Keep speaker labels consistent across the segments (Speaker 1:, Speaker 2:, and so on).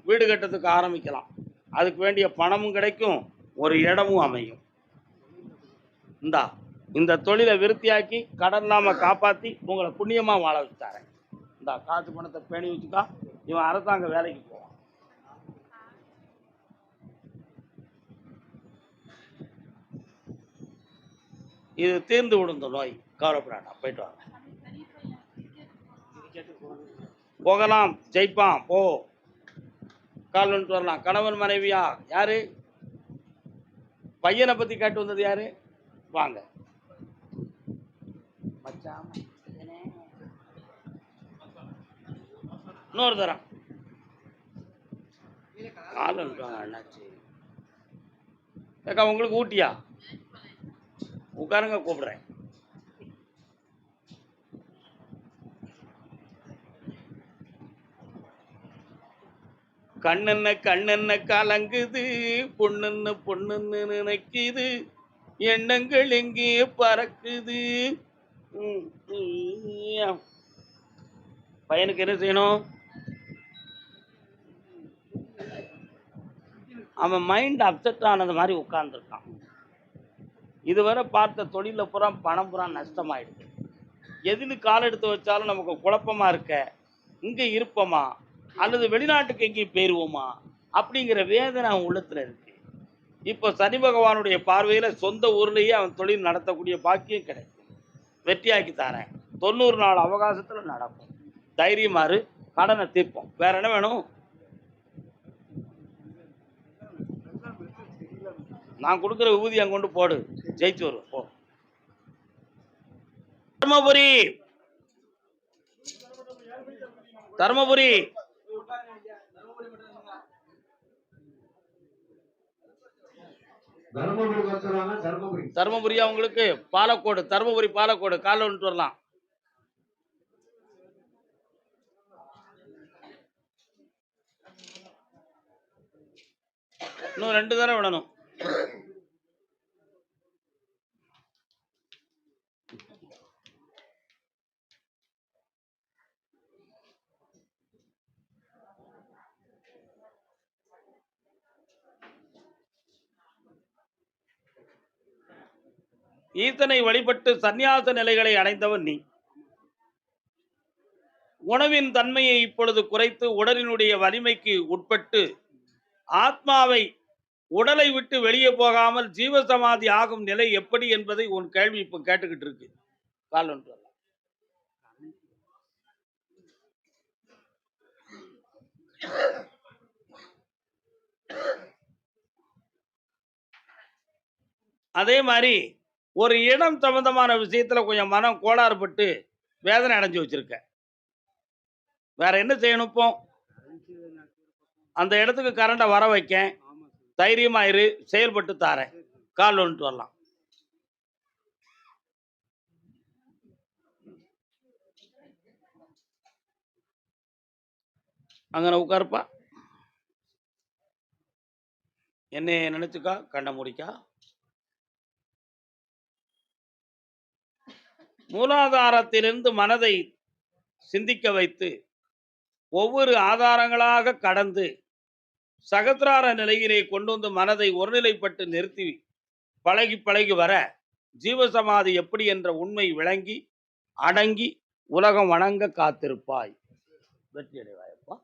Speaker 1: வீடு கட்டுறதுக்கு ஆரம்பிக்கலாம். அதுக்கு வேண்டிய பணமும் கிடைக்கும், ஒரு இடமும் அமையும். இந்த தொழிலை விருத்தியாக்கி கடன் இல்லாம காப்பாத்தி உங்களை புண்ணியமா வாழ வச்சுட்டாரேன். இந்த காசு பணத்தை பேணி வச்சுக்கா, இவன் அரசாங்க வேலைக்கு போவான். இது தீர்ந்து விடும் நோய். கவலைப்படாடா, போயிட்டு வாங்க. போகலாம், ஜெயிப்பான், போ. கால் வந்துட்டு வரலாம். கணவன் மனைவியா யாரு? பையனை பத்தி கேட்டு வந்தது யாரு? வாங்க இன்னொரு தரம் கால் வந்துட்டு வாங்க. அண்ணாச்சி ஏக்கா உங்களுக்கு ஊட்டியா? உட்காருங்க, கூப்பிடுறேன். கண்ணென்ன கலங்குது, பொண்ணுன்னு பொண்ணுன்னு நினைக்குது, எண்ணங்கள் எங்கே பறக்குது. பையனுக்கு என்ன செய்யணும்? அவன் மைண்ட் அப்செட் ஆனது மாதிரி உட்கார்ந்துருக்கான். இதுவரை பார்த்த தொழில புறம் பணம் புறம் நஷ்டமாயிடுது. எதில் கால் எடுத்து வச்சாலும் நமக்கு குழப்பமா இருக்க, இங்க இருப்போமா அல்லது வெளிநாட்டுக்கு எங்கேயும் போயிருவோமா அப்படிங்கிற வேதனை அவன் உள்ளத்துல இருக்கு. இப்போ சனி பகவானுடைய பார்வையில சொந்த ஊர்லயே அவன் தொழில் நடத்தக்கூடிய பாக்கியம் கிடைக்கும். வெற்றியாக்கி தரேன். 90 நாள் அவகாசத்துல நடக்கும். தைரியமாறு, கடனை தீர்ப்போம். வேற என்ன வேணும்? நான் கொடுக்குற ஊதியம் கொண்டு போடு, ஜெயிச்சு வரும். போ. தர்மபுரி தர்மபுரி தர்மபுரியா உங்களுக்கு? பாலக்கோடு. தர்மபுரி பாலக்கோடு. காலைல வந்துட்டு வரலாம். இன்னும் 2 தடவை விடணும். ஈசனை வழிபட்டு சந்நியாச நிலைகளை அடைந்தவன் நீ. உணவின் தன்மையை இப்பொழுது குறைத்து உடலினுடைய வலிமைக்கு உட்பட்டு ஆத்மாவை உடலை விட்டு வெளியே போகாமல் ஜீவசமாதி ஆகும் நிலை எப்படி என்பதை உன் கேள்வி இப்ப கேட்டுக்கிட்டு இருக்கு. கால் ஒன்று. அதே மாதிரி ஒரு இடம் சம்பந்தமான விஷயத்துல கொஞ்சம் மனம் கோளாறு பட்டு வேதனை அடைஞ்சு வச்சிருக்க. வேற என்ன செய்யணும்? இப்போ அந்த இடத்துக்கு கரண்டை வர வைக்க, தைரியமாயிரு, செயல்பட்டு தாரேன். கால் வந்துட்டு வரலாம். அங்கே உட்காருப்பா. என்ன நினைச்சுக்கா, கண்ண முடிக்கா. மூலாதாரத்திலிருந்து மனதை சிந்திக்க வைத்து ஒவ்வொரு ஆதாரங்களாக கடந்து சகசிரார நிலையிலே கொண்டு வந்து மனதை ஒருநிலைப்பட்டு நிறுத்தி பழகி பழகி வர ஜீவசமாதி எப்படி என்ற உண்மை விளங்கி அடங்கி உலகம் வணங்க காத்திருப்பாய். வெற்றி அடைவாயப்பா.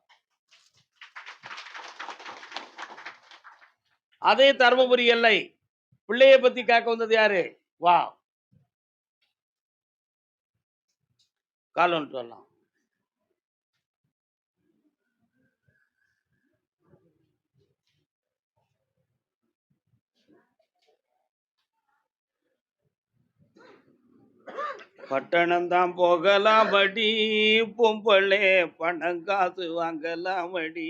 Speaker 1: அதே தர்மபுரி எல்லை. பிள்ளைய பத்தி கேட்க வந்தது யாரு? வா, கால் வந்துட்டு வரலாம். பட்டணம்தான் போகலாம் அடி, பொம்பளே பணம் காசு வாங்கலாம் அடி,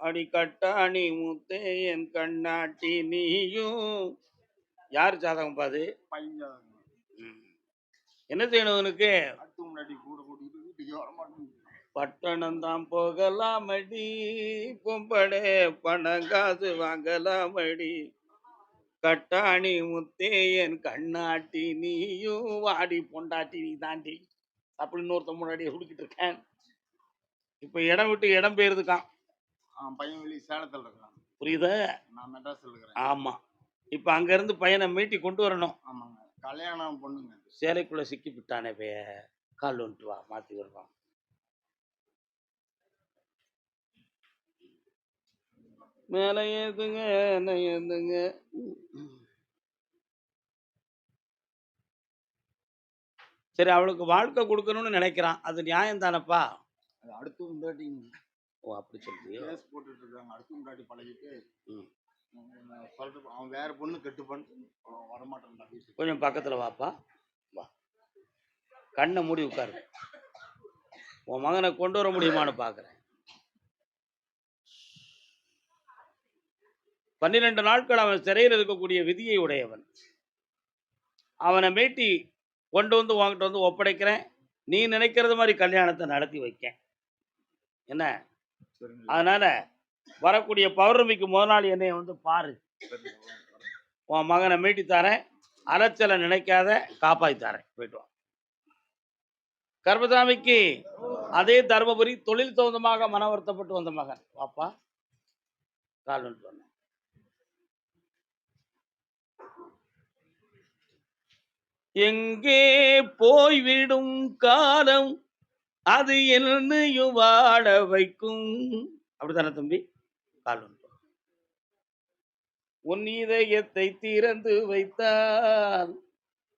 Speaker 1: அடி கட்டாணி முத்தே என் கண்ணாட்டி நீயும். யார் ஜாதகம் பாது? என்ன செய்யணும் உனக்கு? பட்டணம் தான் போகலாம் அடி, பொம்பளே பணம் காசு வாங்கலாம் அடி, கட்டாணி முத்தே என் கண்ணாட்டி நீயும், வாடி பொண்டாட்டி நீ தாண்டி அப்படின்னு இன்னொருத்த முன்னாடி குடிக்கிட்டு இருக்கேன். இப்ப இடம் விட்டு இடம் பெயர்ந்துக்கான்.
Speaker 2: பையன் வெளியே சேலத்தில் இருக்கிறான்.
Speaker 1: புரியுதா?
Speaker 2: நான் மெட்ராஸில் இருக்கிறேன்.
Speaker 1: ஆமா. இப்ப அங்கேருந்து பையனை மீட்டி கொண்டு வரணும்.
Speaker 2: ஆமாங்க. கல்யாணம் பொண்ணுங்க.
Speaker 1: சேலைக்குள்ள சிக்கி விட்டானே பைய. கால் வந்துட்டு வா, மாத்தி வருவான். மேல ஏதுங்க, என்ன ஏதுங்க. சரி, அவளுக்கு வாழ்க்கை கொடுக்கணும்னு நினைக்கிறான். அது நியாயம் தானப்பா?
Speaker 2: அது அடுத்து முன்னாடிங்க.
Speaker 1: ஓ, அப்படி சொல்றியோ?
Speaker 2: கேஸ் போட்டுட்டு இருக்காங்க. அடுத்து முன்னாடி பழகிட்டு சொல்லிட்டு அவன் வேற பொண்ணு கெட்டு பண்ணிட்டு வரமாட்டான்டா வீட்டுக்கு.
Speaker 1: கொஞ்சம் பக்கத்துல வாப்பா, வா. கண்ணை மூடி உட்காரு. உன் மகனை கொண்டு வர முடியுமான்னு பாக்குறேன். 12 நாட்கள் அவன் சிறையில் இருக்கக்கூடிய விதியை உடையவன். அவனை மீட்டி கொண்டு வந்து உன்கிட்ட வந்து ஒப்படைக்கிறேன். நீ நினைக்கிறது மாதிரி கல்யாணத்தை நடத்தி வைக்க என்ன. அதனால வரக்கூடிய பௌர்ணமிக்கு முதல் நாள் என்னை வந்து பாரு. உன் மகனை மீட்டி தரேன். அலைச்சலை நினைக்காத, காப்பாற்றி தரேன். போயிட்டு வா. கர்மசாமிக்கு அதே தர்மபுரி தொழில் சொந்தமாக மன வருத்தப்பட்டு வந்த மகன். பாப்பா, கால் வந்து சொன்ன. எங்கே போய்விடும் காலம் அது என்னையும் வாழ வைக்கும். அப்படித்தானே தம்பி? கால் வந்து உன் இதயத்தை திறந்து வைத்தால்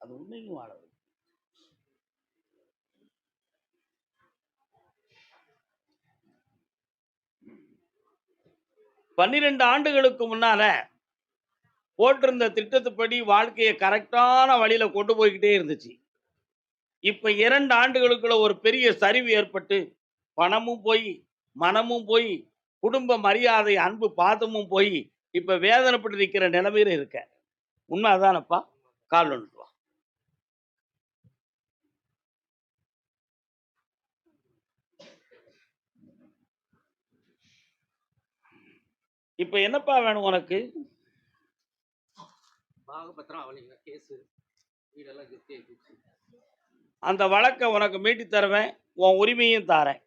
Speaker 1: அது உன்னையும் வாழ வைக்கும். 12 ஆண்டுகளுக்கு முன்னால போட்டிருந்த திட்டத்துப்படி வாழ்க்கையை கரெக்டான வழியில கொண்டு போய்கிட்டே இருந்துச்சு. இப்ப 2 ஆண்டுகளுக்குள்ள ஒரு பெரிய சரிவு ஏற்பட்டு பணமும் போய், மனமும் போய், குடும்ப மரியாதை, அன்பு, பாசமும் போய் இப்ப வேதனைப்பட்டு நிற்கிற நிலைமையில இருக்க. உண்மை அதானப்பா? கால் ஒன்று வா. இப்ப என்னப்பா வேணும் உனக்கு? அந்த வழக்கை உனக்கு மீட்டி தருவேன். உன் உரிமையும் தாரேன்.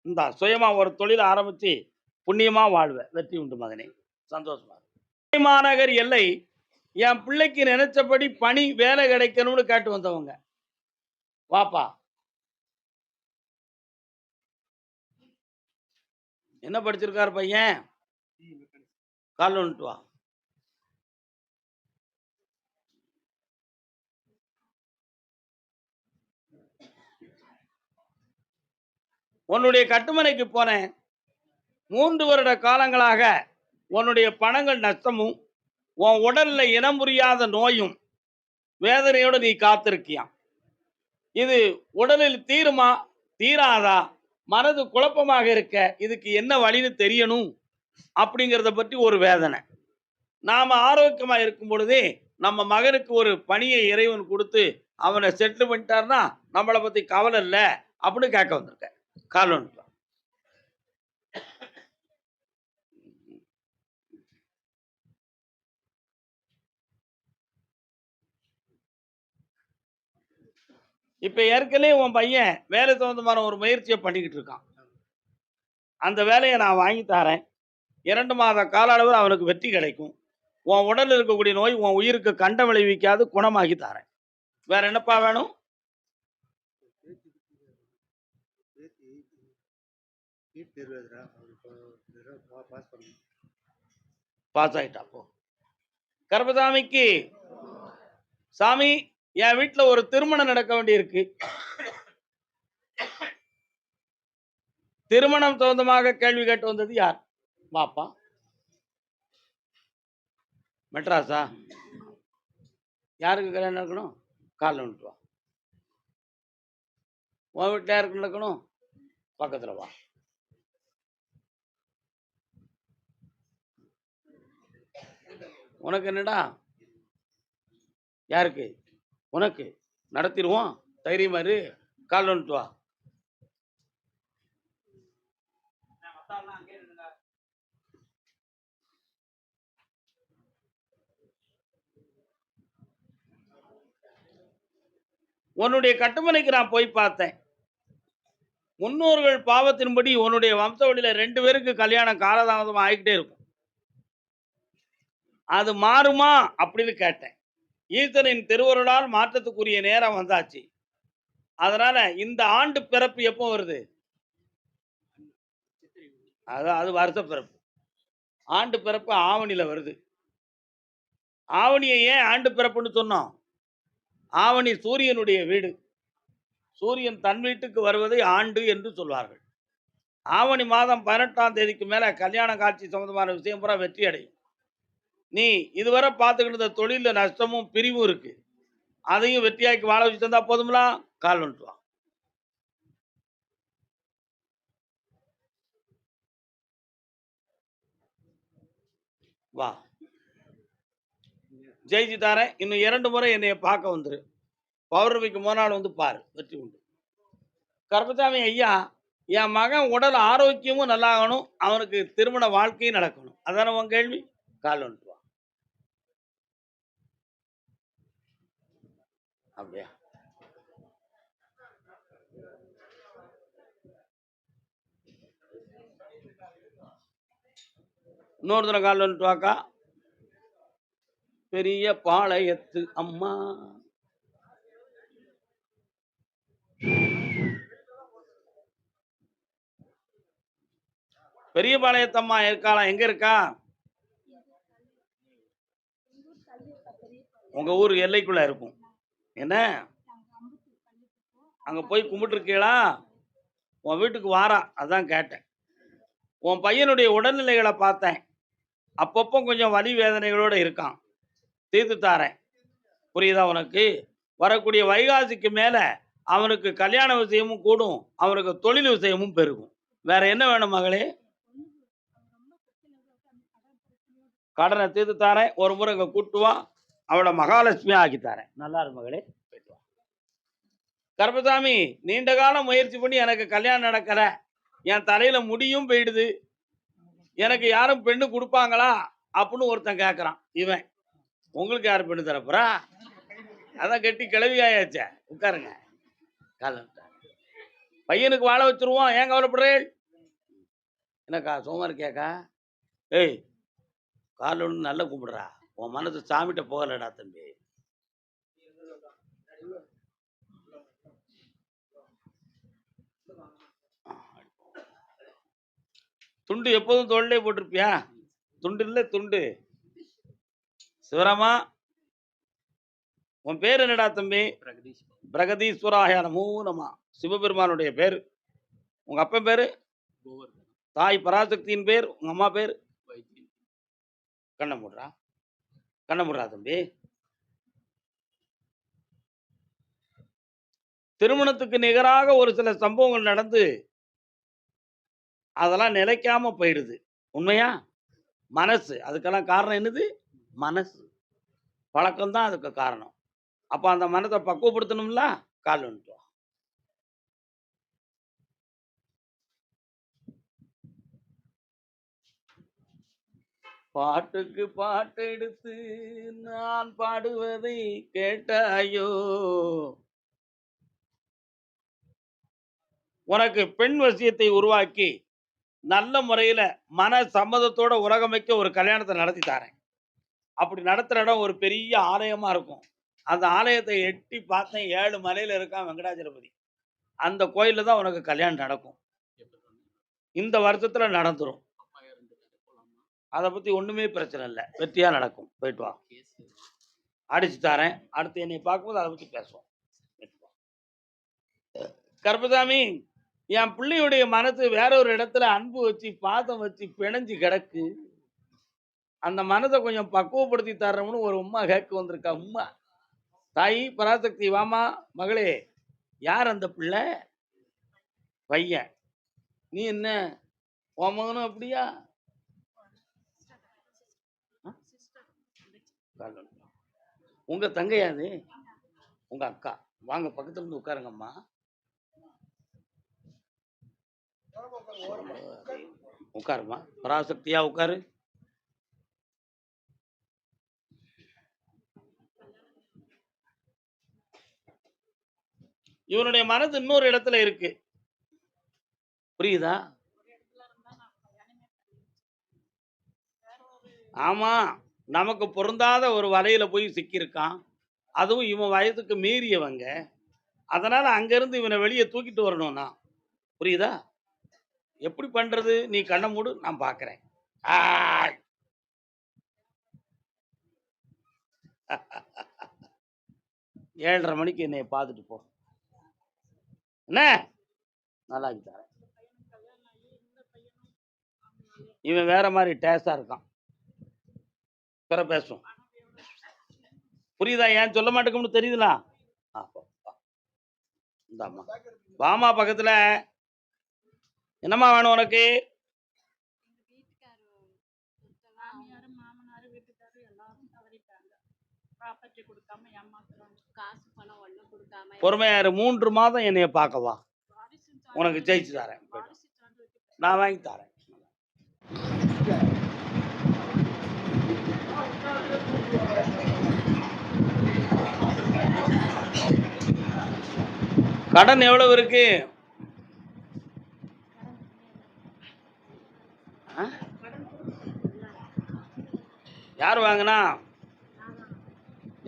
Speaker 1: இந்த சுயமா ஒரு தொழில் ஆரம்பிச்சு புண்ணியமா வாழ்வேன். வெற்றி உண்டு மகனே. சந்தோஷமா. மாநகர் எல்லை என் பிள்ளைக்கு நினைச்சபடி பணி வேலை கிடைக்கணும்னு கேட்டு வந்தவங்க. வாப்பா. என்ன படிச்சிருக்காரு பையன்? கால் வந்துட்டு வா. உன்னுடைய கட்டுமனைக்கு போனேன். 3 வருட காலங்களாக உன்னுடைய பணங்கள் நஷ்டமும், உன் உடல்ல இனம் புரியாத நோயும், வேதனையோடு நீ காத்திருக்கியான். இது உடலில் தீருமா, தீராதா, மனது குழப்பமாக இருக்க, இதுக்கு என்ன வழின்னு தெரியணும் அப்படிங்கிறத பற்றி ஒரு வேதனை. நாம ஆரோக்கியமா இருக்கும் பொழுதே நம்ம மகனுக்கு ஒரு பணியை இறைவன் கொடுத்து அவனை செட்டில் பண்ணிட்டார்னா நம்மளை பத்தி கவலை இல்லை அப்படின்னு கேட்க வந்திருக்க. கால் ஒன்று. இப்ப ஏற்கனவே உன் பையன் வேலை சம்பந்தமான ஒரு முயற்சியை பண்ணிக்கிட்டு இருக்கான். அந்த வேலையை நான் வாங்கி தரேன். 2 மாத கால அளவில் அவனுக்கு வெற்றி கிடைக்கும். உன் உடலில் இருக்கக்கூடிய நோய் உன் உயிருக்கு கண்டம் விளைவிக்காது, குணமாகி தரேன். வேற என்னப்பா வேணும்? பாஸ் ஆயிட்டா போ. கர்மசாமிக்கு சாமி, என் வீட்டுல ஒரு திருமணம் நடக்க வேண்டியிருக்கு. திருமணம் சம்பந்தமாக கேள்வி கேட்டு வந்தது யார்? வாப்பா. மெட்ராஸா? யாருக்கு கல்யாணம் நடக்கணும்? காலில் வந்துட்டு வா. உன் வீட்டில் யாருக்கு நடக்கணும்? பக்கத்துல வா. உனக்கு என்னடா? யாருக்கு? உனக்கு நடத்திடுவோம். தைரியமா இரு. கால் வந்துட்டு வா. உன்னுடைய கட்டுமனைக்கு நான் போய் பார்த்தேன். முன்னோர்கள் பாவத்தின்படி உன்னுடைய வம்சாவளியில 2 பேருக்கு கல்யாணம் காலதாமதம் ஆகிக்கிட்டே இருக்கும். அது மாறுமா அப்படின்னு கேட்டேன். ஈசனின் திருவருளால் மாற்றத்துக்குரிய நேரம் வந்தாச்சு. அதனால இந்த ஆண்டு பிறப்பு எப்போ வருது? அது வருஷ பிறப்பு. ஆண்டு பிறப்பு ஆவணியில வருது. ஆவணியை ஏன் ஆண்டு பிறப்புன்னு சொன்னோம்? ஆவணி சூரியனுடைய வீடு. சூரியன் தன் வீட்டுக்கு வருவதை ஆண்டு என்று சொல்வார்கள். ஆவணி மாதம் 18ஆம் தேதிக்கு மேல கல்யாண காட்சி சம்பந்தமான விஷயம் பூரா வெற்றி அடையும். நீ இதுவரை பார்த்துக்கிட்டு இருந்த தொழில்ல நஷ்டமும் பிரிவும் இருக்கு. அதையும் வெற்றியாக்கி வாழ வச்சு தந்தா போதுங்களா? கால் வந்துட்டு வா. வா. ஜெயிச்சு தாரேன். இன்னும் 2 முறை என்னைய பார்க்க வந்துரு. பௌர்ணமிக்கு மறுநாள் வந்து பாரு. வெற்றி உண்டு. கருப்பசாமி ஐயா, என் மகன் உடல் ஆரோக்கியமும் நல்லாகணும். அவனுக்கு திருமண வாழ்க்கையும் நடக்கணும். அதான உன் கேள்வி? கால் வந்துட்டு வா. அப்படியா? இன்னொரு தடவை கால் வந்துட்டு வாக்கா. பெரிய பாளையத்து அம்மா. பெரிய பாளையத்தம்மா இருக்காளா? எங்க இருக்கா? உங்க ஊர் எல்லைக்குள்ள இருக்கும். என்ன? அங்க போய் கும்பிட்டுருக்கீங்களா? உன் வீட்டுக்கு வாரா. அதான் கேட்டேன். உன் பையனுடைய உடல்நிலைகளை பார்த்தேன். அப்பப்போ கொஞ்சம் வலி வேதனைகளோட இருக்கான். தீர்த்து தாரேன். புரியுதா உனக்கு? வரக்கூடிய வைகாசிக்கு மேல அவனுக்கு கல்யாண விஷயமும் கூடும். அவனுக்கு தொழில் விஷயமும் பெருகும். வேற என்ன வேணும் மகளே? கடனை தீர்த்து தாரேன். ஒரு முறை இங்க கூட்டு வா. அவளை மகாலட்சுமியா ஆக்கி தாரேன். நல்லா இரு மகளே. போயிட்டு வா. கருப்பசாமி, நீண்ட காலம் முயற்சி பண்ணி எனக்கு கல்யாணம் நடக்கல. என் தலையில முடியும் போயிடுது. எனக்கு யாரும் பெண்ணு கொடுப்பாங்களா அப்படின்னு ஒருத்தன் கேட்கறான். இவன் உங்களுக்கு யாரு பெண்ணு தரப்போறா? அதான் கெட்டி கிளவி ஆயாச்சே. உட்காருங்க. பையனுக்கு வாழ வச்சிருவோம். ஏன் கவலைப்படுறேன்? என்னக்கா சோமா இருக்கியாக்கா? ஏய், காலில் ஒன்று நல்லா கும்பிடுறா. உன் மனசு சாமிகிட்ட போகலடா தம்பி. துண்டு எப்போதும் தோல்லே போட்டிருப்பியா? துண்டு இல்லை துண்டு. சிவராமா, உன் பேர் என்னடா தம்பி? பிரகதீஸ்வராய நமோ நம. சிவபெருமானுடைய பேர். உங்க அப்பா பேரு? தாய் பராசக்தியின் பேர். உங்க அம்மா பேர்? கண்ண மூடுறா. கண்ண மூடுறா தம்பி. திருமணத்துக்கு நிகராக ஒரு சில சம்பவங்கள் நடந்து அதெல்லாம் நிலைக்காம போயிடுது. உண்மையா? மனசு. அதுக்கெல்லாம் காரணம் என்னது? மனசு. பழக்கம் தான் அதுக்கு காரணம். அப்ப அந்த மனதை பக்குவப்படுத்தணும்ல. கால் வந்துட்டு வா. பாட்டுக்கு பாட்டு எடுத்து நான் பாடுவதை கேட்டாயோ? உனக்கு பெண் வசியத்தை உருவாக்கி நல்ல முறையில மன சம்மதத்தோட உலகமைக்க ஒரு கல்யாணத்தை நடத்தி தாரேன். அப்படி நடத்துற இடம் ஒரு பெரிய ஆலயமா இருக்கும். அந்த ஆலயத்தை எட்டி பார்த்தேன். 7 மலையில இருக்கான் வெங்கடாஜலபதி. அந்த கோயில்ல தான் உனக்கு கல்யாணம் நடக்கும். இந்த வருஷத்துல நடந்துரும். அதை பத்தி ஒண்ணுமே பிரச்சனை இல்லை. வெற்றியா நடக்கும். போயிட்டு வா. அடிச்சு தாரேன். அடுத்து என்னை பார்க்கும்போது அதை பத்தி பேசுவோம். கருப்பசாமி, என் பிள்ளையுடைய மனசு வேற ஒரு இடத்துல அன்பு வச்சு பாதம் வச்சு பிணைஞ்சு கிடக்கு. அந்த மனதை கொஞ்சம் பக்குவப்படுத்தி தர்றோம்னு ஒரு உம்மா கேட்க வந்திருக்கா. உம்மா தாய் பராசக்தி, வாமா மகளே. யார் அந்த பிள்ளை? பையன். நீ என்ன உன் மகனும் அப்படியா? உங்க தங்கையாது? உங்க அக்கா. வாங்க பக்கத்துல இருந்து உட்காருங்கம்மா. உட்காருமா. பராசக்தியா உட்காரு. இவனுடைய மனது இன்னொரு இடத்துல இருக்கு. புரியுதா? ஆமா, நமக்கு பொருந்தாத ஒரு வலையில போய் சிக்கியிருக்கான். அதுவும் இவன் வயதுக்கு மீறியவங்க. அதனால அங்கருந்து இவன வெளிய தூக்கிட்டு வரணும் நான். புரியுதா? எப்படி பண்றது? நீ கண்ண மூடு, நான் பார்க்கிறேன். ஆய்! 7:30 மணிக்கு என்னைய பார்த்துட்டு போ. என்ன? நல்லாக்கி தரேன். இவன் வேற மாரி டேஸ்டா இருக்கான். பிற பேசுவோம். புரியுதா? ஏன் சொல்ல மாட்டேங்கும்னு தெரியுதுலா? போ. இந்தாம்மா. வாம்மா பக்கத்துல. என்னம்மா வேணும் உனக்கு? பொறுமையா இரு. 3 மாதம் என்னைய பார்க்க வா. உனக்கு ஜெயிச்சு தரேன். நான் வாங்கி தரேன். கடன் எவ்வளவு இருக்கு? யார் வாங்கினா?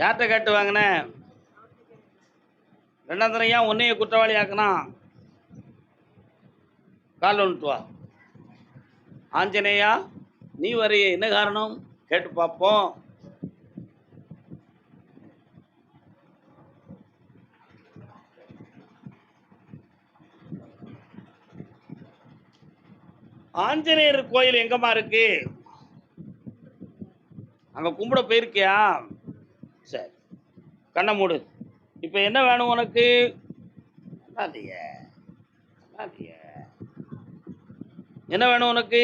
Speaker 1: யார்கிட்ட கேட்டு வாங்கின? 2ஆம் தரம் ஏன் உன்னைய குற்றவாளி ஆக்கினா? கால் வந்துட்டு வா. ஆஞ்சநேயா, நீ வரைய என்ன காரணம்? கேட்டு பார்ப்போம். ஆஞ்சநேயர் கோயில் எங்கம்மா இருக்கு? அங்க கும்பிட போயிருக்கியா? சரி, கண்ணை மூடு. இப்ப என்ன வேணும் உனக்கு? என்ன வேணும் உனக்கு?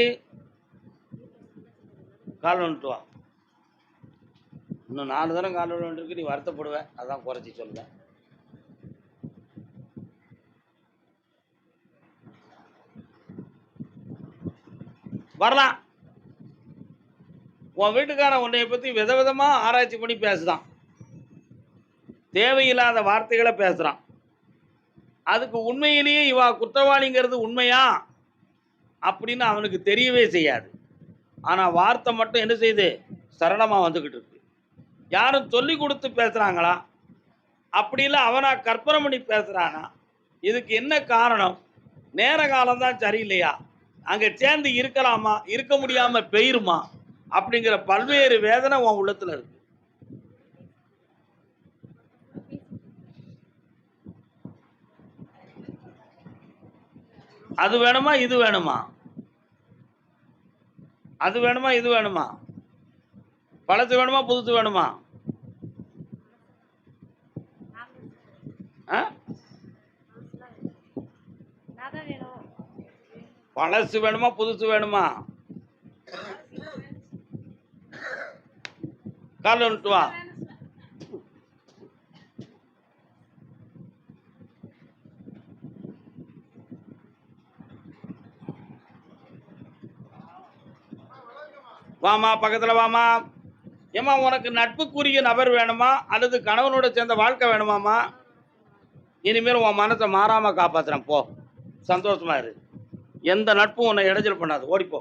Speaker 1: கால் வந்துட்டு வா. இன்னும் 4 தரம் கால் வந்துருக்கு. நீ வருத்தப்படுவ, அதான் குறைச்சி சொல்லுவேன். வரலாம். உன் வீட்டுக்காரன் உன்னைய பத்தி விதவிதமா ஆராய்ச்சி பண்ணி பேசுதான். தேவையில்லாத வார்த்தைகளை பேசுறான். அதுக்கு உண்மையிலேயே இவா குற்றவாளிங்கிறது உண்மையா அப்படின்னு அவனுக்கு தெரியவே செய்யாது. ஆனா வார்த்தை மட்டும் என்ன செய்யுது? சரளமா வந்துகிட்டு இருக்கு. யாரும் சொல்லி கொடுத்து பேசுறாங்களா? அப்படி இல்லை அவனா கற்பனை பண்ணி பேசுறானா? இதுக்கு என்ன காரணம்? நேர காலம் தான் சரியில்லையா? அங்க சேர்ந்து இருக்கலாமா? இருக்க முடியாம பெயருமா? அப்படிங்கிற பல்வேறு வேதனை உன் உள்ளத்துல இருக்கு. அது வேணுமா? இது வேணுமா? அது வேணுமா? இது வேணுமா? பழசு வேணுமா? புதுசு வேணுமா? பழசு வேணுமா? புதுசு வேணுமா? கால் வந்துட்டு வா. வாமா, பக்கத்துல வாமா. ஏமா, உனக்கு நட்புக்குரிய நபர் வேணுமா அல்லது கணவனோட சேர்ந்த வாழ்க்கை வேணுமாமா? இனிமேல் உன் மனசை மாறாம காப்பாத்துறேன். போ, சந்தோஷமா இரு. எந்த நட்பும் உன்னை இடைஞ்சல் பண்ணாது. ஓடிப்போ.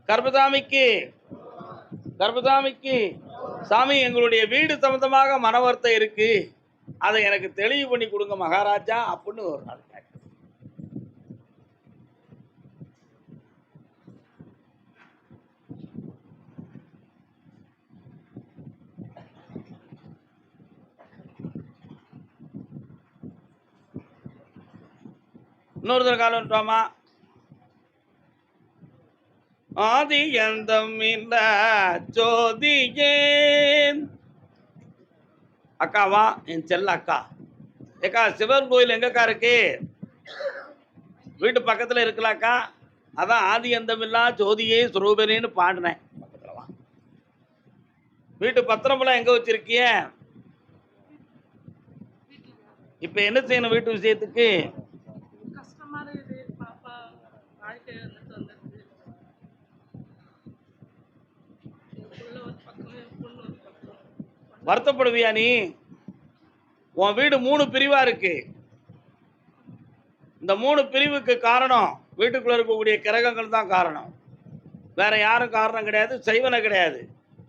Speaker 1: கர்பசாமிக்கு கர்பசாமிக்கு சாமி, எங்களுடைய வீடு சம்பந்தமாக மன வருத்தம் இருக்கு, அதை எனக்கு தெளிவு பண்ணி கொடுங்க மகாராஜா அப்படின்னு ஒரு நாள் கேட்க. இன்னொருத்தர் காலம் வந்துட்டோமா. ஆதி எந்தம் இல்ல ஜோதியே. அக்காவா? என் செல்ல அக்கா. ஏக்கா, சிவன் கோயில் எங்கக்கா இருக்கு? வீட்டு பக்கத்துல இருக்கலாக்கா. அதான் ஆதி எந்தமில்லா ஜோதியே சுரூபனேன்னு பாடினேன். பக்கத்துல வா. வீட்டு பத்திரமெல்லாம் எங்க வச்சிருக்கிய? இப்ப என்ன செய்யணும் வீட்டு விஷயத்துக்கு? வருத்தப்படுவியா நீ? உன் வீடு 3 பிரிவா இருக்கு. இந்த 3 பிரிவுக்கு காரணம் வீட்டுக்குள்ள இருக்கக்கூடிய கிரகங்கள் தான் காரணம். வேற யாரும் காரணம் கிடையாது, செய்வன கிடையாது.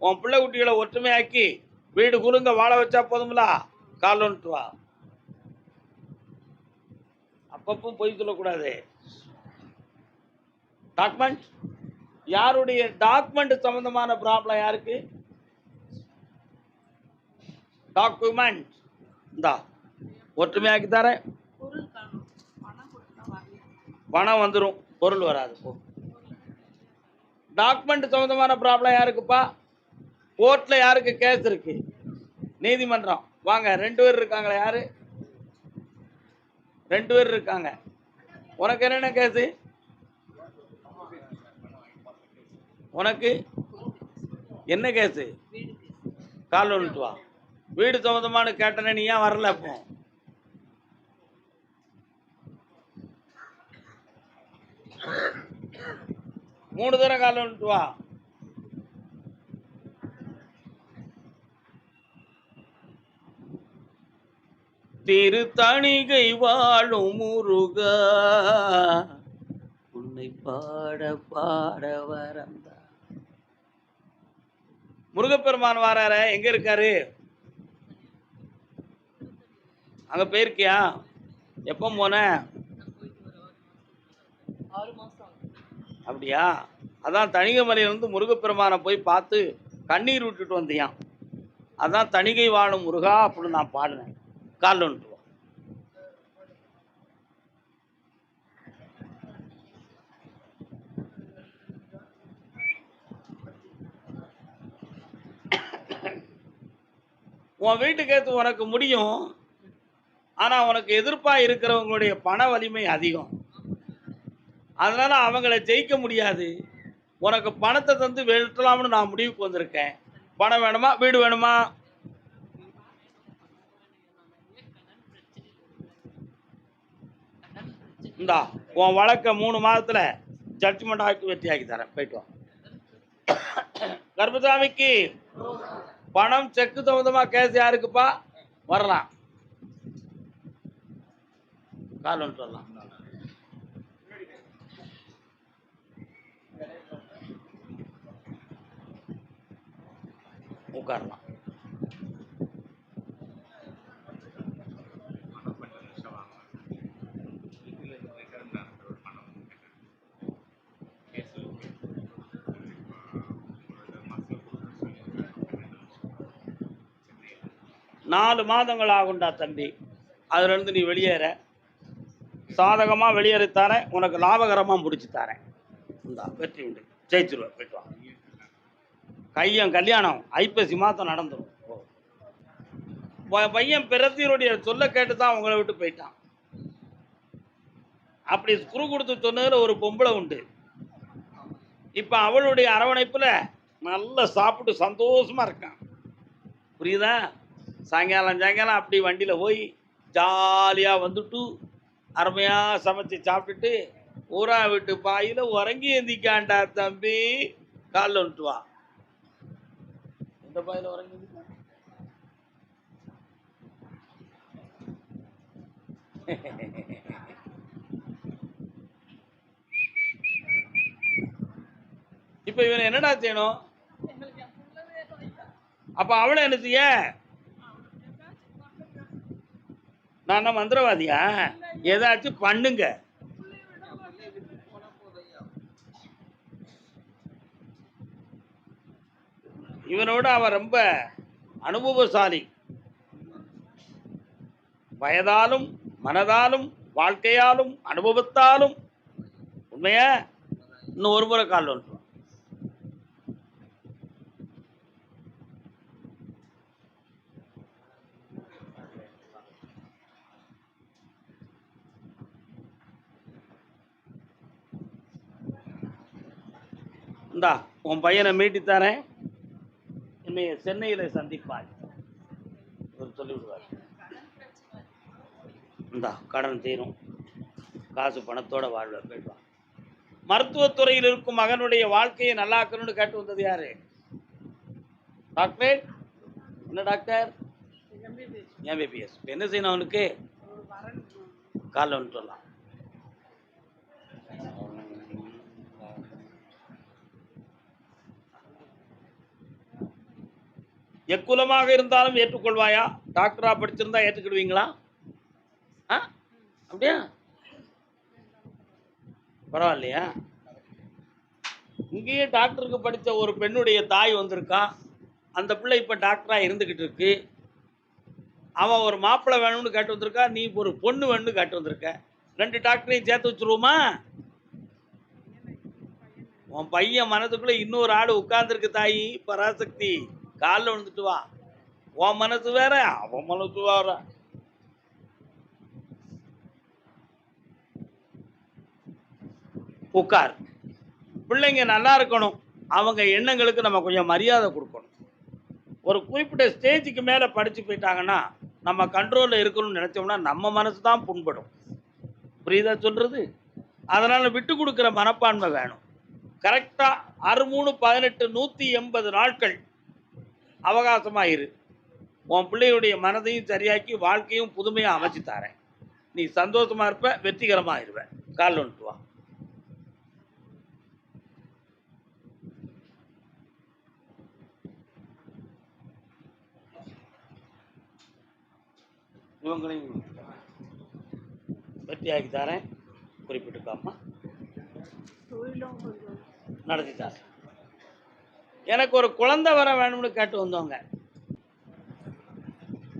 Speaker 1: உன் பிள்ளை குட்டிகளை ஒற்றுமையாக்கி வீடு குலுங்க வாழ வச்சா போதும்ல. கால் வந்துட்டு வா. அப்பப்போ பொய் சொல்லக்கூடாது. டாக்குமெண்ட், யாருடைய டாக்குமெண்ட் சம்பந்தமான ப்ராப்ளம் யாருக்கு? டாக்குமெண்ட் இந்தா ஒற்றுமையாக்கி தரேன். பணம் வந்துடும், பொருள் வராது. டாக்குமெண்ட் சம்பந்தமான ப்ராப்ளம் யாருக்குப்பா? கோர்ட்ல யாருக்கு கேஸ் இருக்கு? நீதிமன்றம். வாங்க, 2 பேர் இருக்காங்களா? யாரு? 2 பேர் இருக்காங்க. உனக்கு என்னென்ன கேஸு? உனக்கு என்ன கேஸு? கால் வந்துட்டு வா. வீடு சம்பந்தமான கேட்டனே, நீ ஏன் வரல? அப்போ 3 தடவை கால் வந்துட்டு வா. திருத்தணிகை வாழும் முருகா, உன்னை பாட பாட வரந்தா. முருகப்பெருமான் வாரார, எங்க இருக்காரு? அங்க போயிருக்கியா? எப்போ போன?
Speaker 3: 6 மாசம்.
Speaker 1: அப்படியா? அதான் தணிகைமலையிலிருந்து முருகப்பெருமானை போய் பார்த்து கண்ணீர் விட்டுட்டு வந்தியான். அதான் தணிகை வாழும் முருகா அப்படின்னு நான் பாடினேன். கால் வந்துட்டு வா. உன் வீட்டுக்கு ஏற்று உனக்கு முடியும். ஆனா உனக்கு எதிர்ப்பா இருக்கிறவங்களுடைய பண வலிமை அதிகம். அதனால அவங்கள ஜெயிக்க முடியாது. உனக்கு பணத்தை தந்து வெட்டலாம்னு நான் முடிவுக்கு வந்திருக்கேன். பணம் வேணுமா? வீடு வேணுமா? இந்தா உன் வழக்க 3 மாதத்துல ஜட்ஜ்மெண்ட் ஆக்கி வெற்றி ஆக்கி தரேன். போயிட்டு வா. கர்பசாமிக்கு பணம் செக்கு சம்பந்தமா கேஸ் யாருக்குப்பா? வரலாம். கால் வந்துட்டு வரலாம். உட்காரலாம். நாலு மாதங்கள் ஆகுண்டா தம்பி. அதுலேருந்து நீ வெளியேற. சாதகமாக வெளியேறி தரேன், உனக்கு லாபகரமாக முடிச்சு தரேன். இந்தா வெற்றி உண்டு, ஜெயிச்சிருவேன். போயிட்டு வா. கையன் கல்யாணம் ஐப்பசி மாதம் நடந்துடும். பையன் பிரத்தியருடைய சொல்ல கேட்டு தான் உங்களை விட்டு போயிட்டான். அப்படி குறு கொடுத்து சொன்னதில் ஒரு பொம்பளை உண்டு. இப்போ அவளுடைய அரவணைப்பில் நல்லா சாப்பிட்டு சந்தோஷமா இருக்கான். புரியுதா? சாயங்காலம் அப்படி வண்டியில் போய் ஜாலியாக வந்துட்டு அருமையாக சமைச்சு சாப்பிட்டுட்டு ஊரா விட்டு பாயில் உறங்கி எந்திக்காண்டா தம்பி. காலில் வந்துட்டு வா. எந்த பாயில் உறங்கி இப்ப இவனை என்னடா செய்யணும்? அப்ப அவளை என்ன செய்ய? நான் என்ன மந்திரவாதியா? ஏதாச்சும் பண்ணுங்க. இவனோட அவன் ரொம்ப அனுபவசாலி. வயதாலும் மனதாலும் வாழ்க்கையாலும் அனுபவத்தாலும். உண்மையா? இன்னும் ஒரு முறை கால் ஒன்று. இந்தா உன் பையனை மீட்டித்தாரேன். என்னைய சென்னையில் சந்திப்பாய் சொல்லிவிடுவார். இந்தா கடன் தீரும், காசு பணத்தோட வாழ்வ. போயிடுவான். மருத்துவத்துறையில் இருக்கும் மகனுடைய வாழ்க்கையை நல்லாக்கணும்னு கேட்டு வந்தது யாரு? டாக்டர். என்ன டாக்டர்? எம்பிபிஎஸ். என்ன செய்யணும் அவனுக்கு? காலில் வந்துட்டு வரலாம். எக்குலமாக இருந்தாலும் ஏற்றுக்கொள்வாயா? டாக்டரா படிச்சிருந்தா ஏற்றுக்கிடுவீங்களா? அப்படியா? பரவாயில்லையா? இங்கேயே டாக்டருக்கு படித்த ஒரு பெண்ணுடைய தாய் வந்திருக்கா. அந்த பிள்ளை இப்போ டாக்டரா இருந்துகிட்டு இருக்கு. அவன் ஒரு மாப்பிள்ளை வேணும்னு கேட்டு வந்திருக்கா. நீ ஒரு பொண்ணு வேணும்னு கேட்டு வந்திருக்க. 2 டாக்டரையும் சேர்த்து வச்சுருவோமா? உன் பையன் மனதுக்குள்ள இன்னொரு ஆடு உட்கார்ந்துருக்கு தாயி பராசக்தி. காலில் விழுந்துட்டு வா. உன் மனசு வேற, அவன் மனசு வேற. உட்கார். பிள்ளைங்க நல்லா இருக்கணும். அவங்க எண்ணங்களுக்கு நம்ம கொஞ்சம் மரியாதை கொடுக்கணும். ஒரு குறிப்பிட்ட ஸ்டேஜுக்கு மேலே படித்து போயிட்டாங்கன்னா நம்ம கண்ட்ரோலில் இருக்கணும்னு நினச்சோம்னா நம்ம மனசு தான் புண்படும். புரியுதா சொல்கிறது? அதனால் விட்டு கொடுக்குற மனப்பான்மை வேணும். கரெக்டாக 6-3-18 180 நாட்கள் அவகாசமாக இரு. உன் பிள்ளையுடைய மனதையும் சரியாக்கி வாழ்க்கையும் புதுமையாக அமைச்சு தரேன். நீ சந்தோஷமாக இருப்ப, வெற்றிகரமாக இருப்ப. கால் வந்துட்டு வா. இவங்களையும் வெற்றியாக்கி தரேன். குறிப்பிட்டுக்காமா நடத்தி தரேன். எனக்கு ஒரு குழந்தை வர வேணும்னு கேட்டு வந்தவங்க.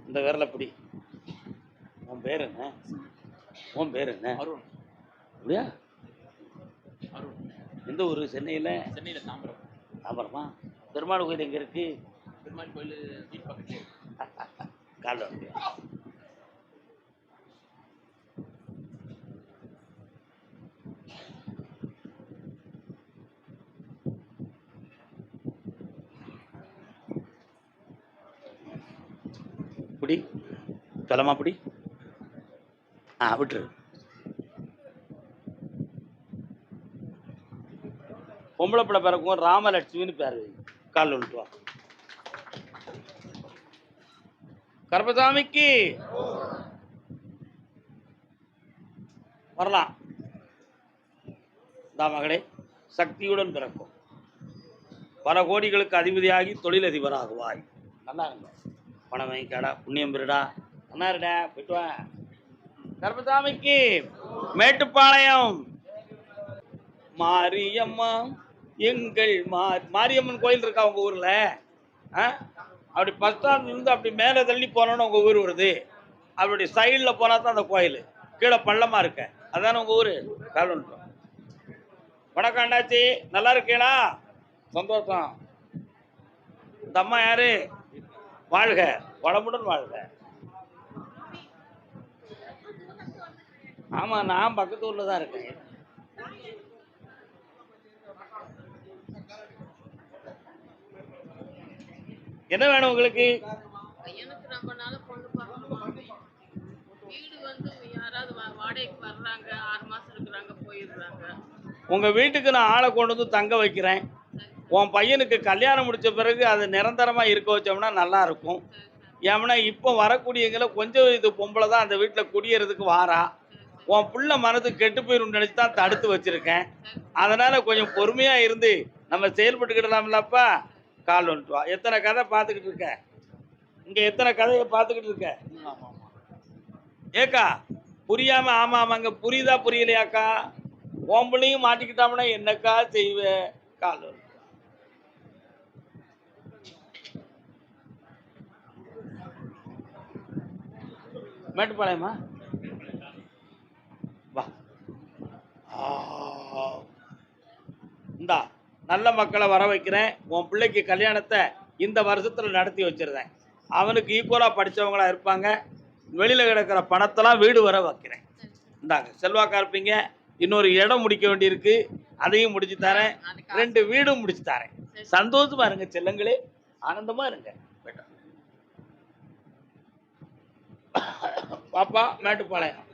Speaker 1: இந்த விரலை பிடி. உன் பேர் என்ன? உன் பேர் என்ன?
Speaker 3: அருண்.
Speaker 1: அப்படியா?
Speaker 3: அருண்.
Speaker 1: எந்த ஊர்? சென்னையில்?
Speaker 3: சென்னையில் தாம்பரம்.
Speaker 1: தாம்பரமா? பெருமாள் கோயில் எங்கே இருக்கு?
Speaker 3: பெருமாள் கோயில் வீட்டு பக்கத்துல.
Speaker 1: காலைல வந்து பிடி. சொல்லமா பிடி. விட்டுரு. பொம்பளை பிள்ளை பிறக்கும் ராமலட்சுமின்னு பேர். காலில் விட்டு வா. கர்பசாமிக்கு வரலாம். இந்த மகளே சக்தியுடன் பிறக்கும். பல கோடிகளுக்கு அதிபதியாகி தொழிலதிபராகுவாய். நல்லா இருங்க. பணம் வாங்கிக்காடா, புண்ணியம் பெருடா. நல்லா இருடா, போயிட்டு வா. கர்பசாமிக்கு மேட்டுப்பாளையம் மாரியம்மா எங்கள் மாரியம்மன் கோயில் இருக்கா உங்க ஊர்ல? அப்படி பஸ் ஸ்டாண்ட்லேருந்து அப்படி மேலே தள்ளி போனோன்னு உங்கள் ஊர் வருது. அப்படி சைடில் போனால் தான் அந்த கோயில். கீழே பள்ளமாக இருக்க. அதானே உங்கள் ஊர்? காலோன்ட்டு. வணக்கம் அண்ணாச்சி, நல்லா இருக்கீங்களா? சந்தோஷம். இந்த அம்மா யாரு? வாழ்க, வளமுடன் வாழ்க. ஆமாம், நான் பக்கத்து ஊரில் தான் இருக்கேன். என்ன வேணும் உங்களுக்கு?
Speaker 4: எனக்கு ரொம்ப நாள் பொண்ணு பார்க்கணும். வீடு வந்து யாராவது வாடகைக்கு வர்றாங்க, 6 மாசம் இருக்கிறாங்க, போயிடுறாங்க.
Speaker 1: உங்க வீட்டுக்கு நான் ஆளை கொண்டு வந்து தங்க வைக்கிறேன். உன் பையனுக்கு கல்யாணம் முடிச்ச பிறகு அது நிரந்தரமா இருக்க வச்சோம்னா நல்லா இருக்கும். ஏன்னா இப்போ வரக்கூடியங்களை கொஞ்சம் இது பொம்பளை தான் அந்த வீட்டில் குடியேறதுக்கு வாரா. உன் புள்ள மனது கெட்டு போயிடும் நினைச்சு தான் தடுத்து வச்சிருக்கேன். அதனால கொஞ்சம் பொறுமையா இருந்து நம்ம செயல்பட்டுக்கிடலாம்லப்பா. கால் வந்துட்டு வா. எத்தனை கதை பார்த்துக்கிட்டு இருக்க? இங்க எத்தனை கதையை பார்த்துக்கிட்டு இருக்க? ஏக்கா புரியாம ஆமா ஆமாங்க, புரியுதா புரியலையாக்கா? ஓம்பளையும் மாட்டிக்கிட்டாமனா என்னக்கா செய்வேன்? கால் வந்துட்டு மேட்டுப்பாளையமா வா. இந்தா நல்ல மக்களை வர வைக்கிறேன். உன் பிள்ளைக்கு கல்யாணத்தை இந்த வருஷத்தில் நடத்தி வச்சிருந்தேன். அவனுக்கு ஈக்குவலாக படித்தவங்களா இருப்பாங்க. வெளியில் கிடக்கிற பணத்தெல்லாம் வீடு வர வைக்கிறேன். இந்தாங்க, செல்வாக்கா இருப்பீங்க. இன்னொரு இடம் முடிக்க வேண்டியிருக்கு, அதையும் முடிச்சு தரேன். 2 வீடும் முடிச்சு தரேன். சந்தோஷமா இருங்க செல்லங்களே, ஆனந்தமா இருங்க. பாப்பா மேட்டுப்பாளையம்.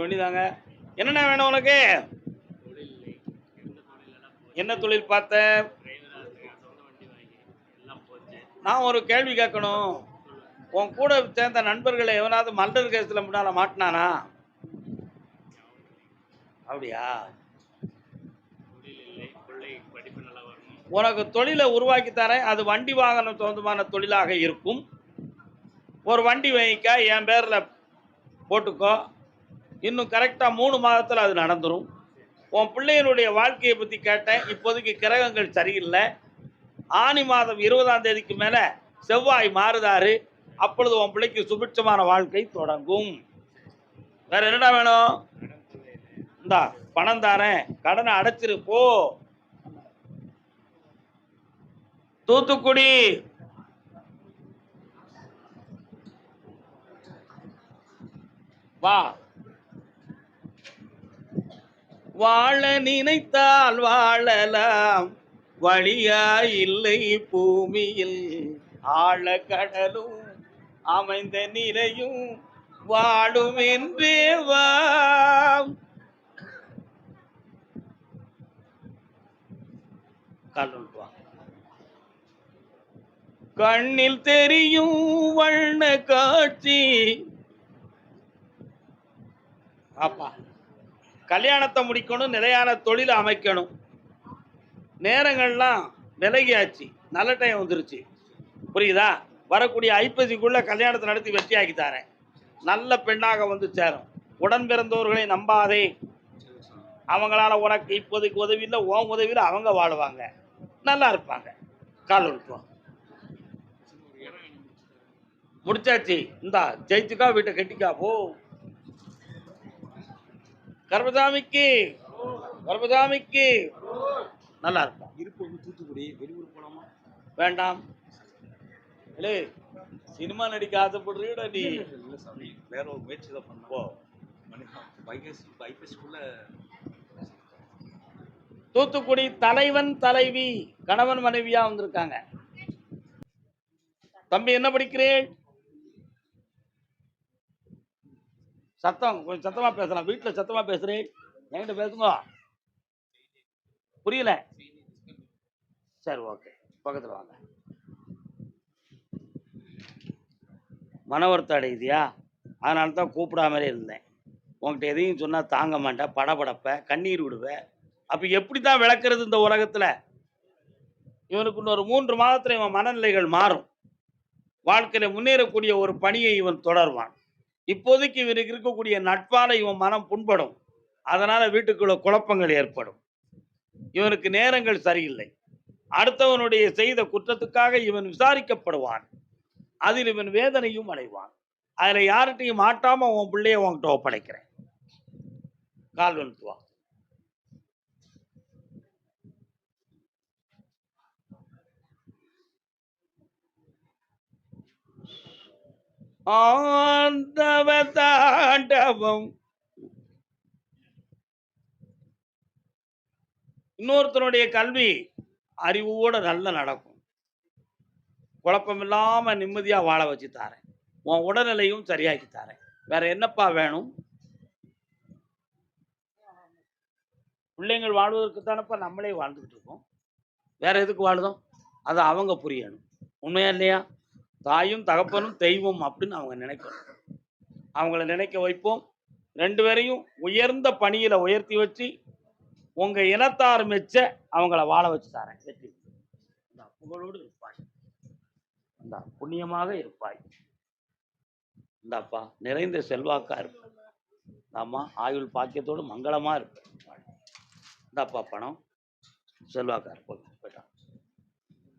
Speaker 1: வேண்டிதாங்க. என்னென்ன வேணும் உனக்கு? என்ன தொழில் பார்த்த? நான் ஒரு கேள்வி கேட்கணும். உன் கூட சேர்ந்த நண்பர்களை எவனாவது மர்டர் கேஸில் முன்னால மாட்டினானா? அப்படியா?
Speaker 3: தொழில் இல்லை, பிள்ளை படிப்பு நல்லா வரணும்.
Speaker 1: உனக்கு தொழிலை உருவாக்கி தரேன். அது வண்டி வாகனம் சொந்தமான தொழிலாக இருக்கும். ஒரு வண்டி வாங்கிக்க, என் பேரில் போட்டுக்கோ. இன்னும் கரெக்டாக 3 மாதத்தில் அது நடந்துடும். உன் பிள்ளைகளுடைய வாழ்க்கையை பற்றி கேட்டேன். இப்போதைக்கு கிரகங்கள் சரியில்லை. ஆனி மாதம் 20ஆம் தேதிக்கு மேலே செவ்வாய் மாறுதாரு. அப்பொழுது உன் பிள்ளைக்கு சுபிட்சமான வாழ்க்கை தொடங்கும். வேற என்னடா வேணும்? இந்தா பணம் தாரேன், கடனை அடைச்சிரு போ. தூத்துக்குடி வா. வாழ நினைத்தால் வாழலாம், வழியா இல்லை பூமியில். ஆழ கடலும் அமைந்த நிலையும் வாழும் என்றே வா. கண்ணில் தெரியும் வண்ண காட்சி. அப்பா, கல்யாணத்தை முடிக்கணும், நிலையான தொழிலை அமைக்கணும். நேரங்கள்லாம் விலகியாச்சு, நல்ல டைம் வந்துருச்சு. புரியுதா? வரக்கூடிய ஐப்பசிக்குள்ள கல்யாணத்தை நடத்தி வெற்றியாக்கி தரேன். நல்ல பெண்ணாக வந்து சேரும். உடன் பிறந்தவர்களை நம்பாதே. அவங்களால உனக்கு இப்போதைக்கு உதவி இல்லை, உன் உதவியில் அவங்க வாழுவாங்க, நல்லா இருப்பாங்க. கால் விழுப்போம். முடிச்சாச்சு. இந்தா ஜெயிச்சுக்கா, வீட்டை கட்டிக்கா போ. கர்மசாமிக்கு கர்மசாமிக்கு நல்லா இருக்கும்.
Speaker 2: இருப்பு வந்து தூத்துக்குடி, வெளியூர் போலாமா?
Speaker 1: வேண்டாம். இல்லை, சினிமா நடிக்க ஆசைப்படுறீடா நீ?
Speaker 2: இல்லை சாமி, வேற ஒரு முயற்சி தான் பண்ணப்போ ஐபிஎஸ்க்குள்ள.
Speaker 1: தூத்துக்குடி தலைவன் தலைவி கணவன் மனைவியா வந்திருக்காங்க. தம்பி என்ன படிக்கிறேன்? சத்தம் கொஞ்சம் சத்தமா பேசலாம். வீட்டுல சத்தமா பேசுறேன், என்கிட்ட பேசுங்க. புரியல? சரி, ஓகே, பக்கத்துல வாங்க. மன வருத்தம் அடையுதியா? அதனால தான் கூப்பிடாமலே இருந்தேன். உங்கள்கிட்ட எதையும் சொன்னால் தாங்க மாட்டேன், படபடப்ப, கண்ணீர் விடுவேன். அப்போ எப்படி தான் விளக்குறது இந்த உலகத்தில்? இவனுக்கு இன்னொரு 3 மாதத்தில் இவன் மனநிலைகள் மாறும். வாழ்க்கையில் முன்னேறக்கூடிய ஒரு பணியை இவன் தொடர்வான். இப்போதைக்கு இவனுக்கு இருக்கக்கூடிய நட்பால் இவன் மனம் புண்படும். அதனால் வீட்டுக்குள்ள குழப்பங்கள் ஏற்படும். இவனுக்கு நேரங்கள் சரியில்லை. அடுத்தவனுடைய செய்த குற்றத்துக்காக இவன் விசாரிக்கப்படுவான். அதில் இவன் வேதனையும் அடைவான். அதில் யார்கிட்டையும் மாட்டாம உன் பிள்ளைய உன்கிட்ட ஒப்படைக்கிறேன். கால் வந்துட்டு வா. ஆண்டவ தாண்டவம். இன்னொருத்தனுடைய கல்வி அறிவோட நல்ல நடக்கும். குழப்பம் இல்லாம நிம்மதியா வாழ வச்சு தாரேன். உன் உடல்நிலையும் சரியாக்கி தாரேன். வேற என்னப்பா வேணும்? பிள்ளைங்கள் வாழ்வதற்கு தானப்பா நம்மளே வாழ்ந்துகிட்டு இருக்கோம். வேற எதுக்கு வாழுதோம்? அதை அவங்க புரியணும். உண்மையா இல்லையா? தாயும் தகப்பனும் தெய்வம் அப்படின்னு அவங்க நினைக்கணும். அவங்கள நினைக்க வைப்போம். 2 பேரையும் உயர்ந்த பணியில உயர்த்தி வச்சு உங்க இனத்தார் மெச்ச அவங்கள வாழ வச்சு தாரேன். வெற்றி புகழோடு இருப்பாய், இந்த புண்ணியமாக இருப்பாய். இந்தாப்பா நிறைந்த செல்வாக்கா இருப்ப. ஆமா, ஆயுள் பாக்கியத்தோடு மங்களமா இருப்ப. இந்தாப்பா பணம், செல்வாக்கா இருப்ப.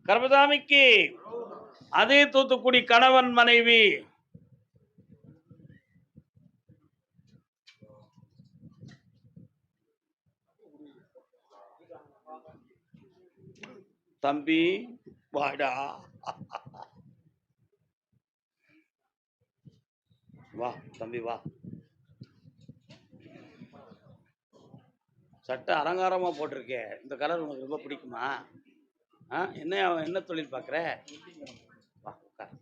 Speaker 1: கர்மசாமிக்கு அதே தூத்துக்குடி கணவன் மனைவி. தம்பி வாடா, வா தம்பி வா. சட்டை அலங்காரமா போட்டிருக்கே, இந்த கலர் உனக்கு ரொம்ப பிடிக்குமா? என்ன தொழில் பார்க்குற? வா உட்கார்.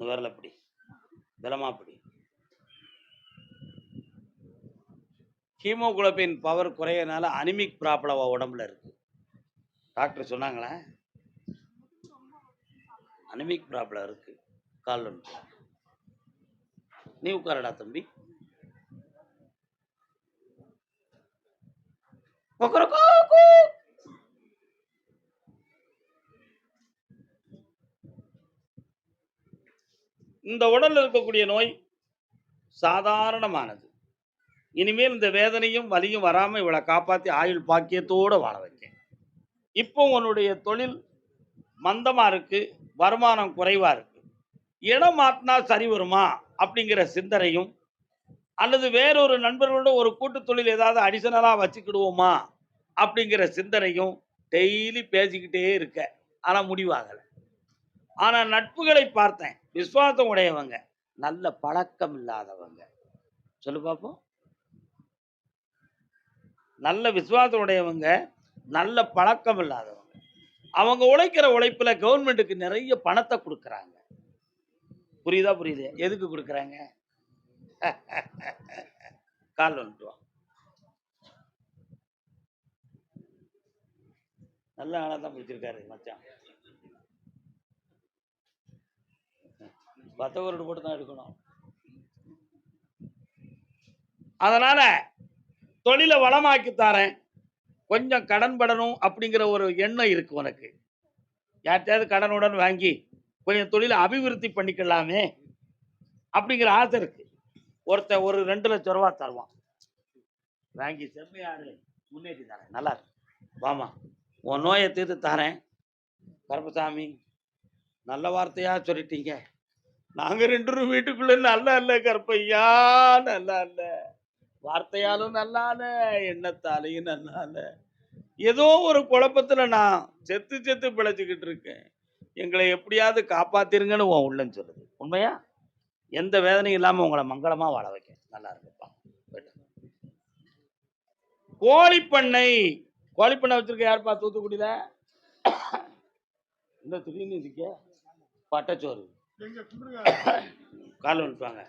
Speaker 1: வரல அப்படி பலமா அப்படி. ஹீமோகுளோபின் பவர் குறையனால அனிமிக் ப்ராப்ளம் உடம்புல இருக்கு. டாக்டர் சொன்னாங்களே. அனிமிக் ப்ராப்ளம் இருக்கு. கால் ஒன்று நீ உட்காரடா தம்பி. இந்த உடல்ல இருக்கக்கூடிய நோய் சாதாரணமானது. இனிமேல் இந்த வேதனையும் வலியும் வராம இவளை காப்பாத்தி ஆயுள் பாக்கியத்தோட வாழ வைக்க. இப்போ உன்னுடைய தொழில் மந்தமா இருக்கு, வருமானம் குறைவா இருக்கு. இடம் மாத்தினா சரி வருமா அப்படிங்கிற சிந்தனையும், அல்லது வேறொரு நண்பர்களோட ஒரு கூட்டு தொழில் ஏதாவது அடிஷனலா வச்சுக்கிடுவோமா அப்படிங்கிற சிந்தனையும் டெய்லி பேசிக்கிட்டே இருக்க. ஆனா முடிவாகல. ஆனா நட்புகளை பார்த்தேன், விசுவாசம் உடையவங்க, நல்ல பழக்கம் இல்லாதவங்க. சொல்லு பார்ப்போம். நல்ல விசுவாசம் உடையவங்க, நல்ல பழக்கம் இல்லாதவங்க. அவங்க உழைக்கிற உழைப்புல கவர்மெண்ட்டுக்கு நிறைய பணத்தை கொடுக்கறாங்க. புரியுதா? புரியுது. எதுக்கு கொடுக்கறாங்க? கால் வந்துட்டு வா. நல்ல ஆளா தான் பிடிச்சிருக்காரு மச்சான். 10 வருடம் போட்டு தான் எடுக்கணும். அதனால தொழிலை வளமாக்கி தாரேன், கொஞ்சம் கடன் படணும் அப்படிங்கிற ஒரு எண்ணம் இருக்கு உனக்கு. யார்கிட்டயாவது கடனுடன் வாங்கி கொஞ்சம் தொழிலை அபிவிருத்தி பண்ணிக்கலாமே அப்படிங்கிற ஆசை இருக்கு. ஒருத்தன் ஒரு 2 லட்சம் ரூபா தருவான், வாங்கி செம்மையாரு முன்னேற்றி தரேன், நல்லா இருக்கு, வாமா உன் நோயை தீர்த்து தரேன். கருப்பசாமி நல்ல வார்த்தையா சொல்லிட்டீங்க, நாங்க 2 பேரும் வீட்டுக்குள்ள நல்லா இல்ல கருப்பையா, நல்லா இல்ல, வார்த்தையாலும் நல்லா இல்ல, எண்ணத்தாலையும் நல்லா இல்ல, ஏதோ ஒரு குழப்பத்துல நான் செத்து செத்து பிழைச்சுக்கிட்டு இருக்கேன், எங்களை எப்படியாவது காப்பாத்திருங்கன்னு உன் உள்ளன்னு சொல்லுது. உண்மையா? எந்த வேதனையும் இல்லாம உங்களை மங்களமா வாழ வைக்க. நல்லா இருக்குப்பா. கோழிப்பண்ணை கோழிப்பண்ணை வச்சிருக்க யாருப்பா தூத்துக்குடியில? இந்த திடீர்னு இருக்க பட்டச்சோறு கால் வந்துப்பாங்க.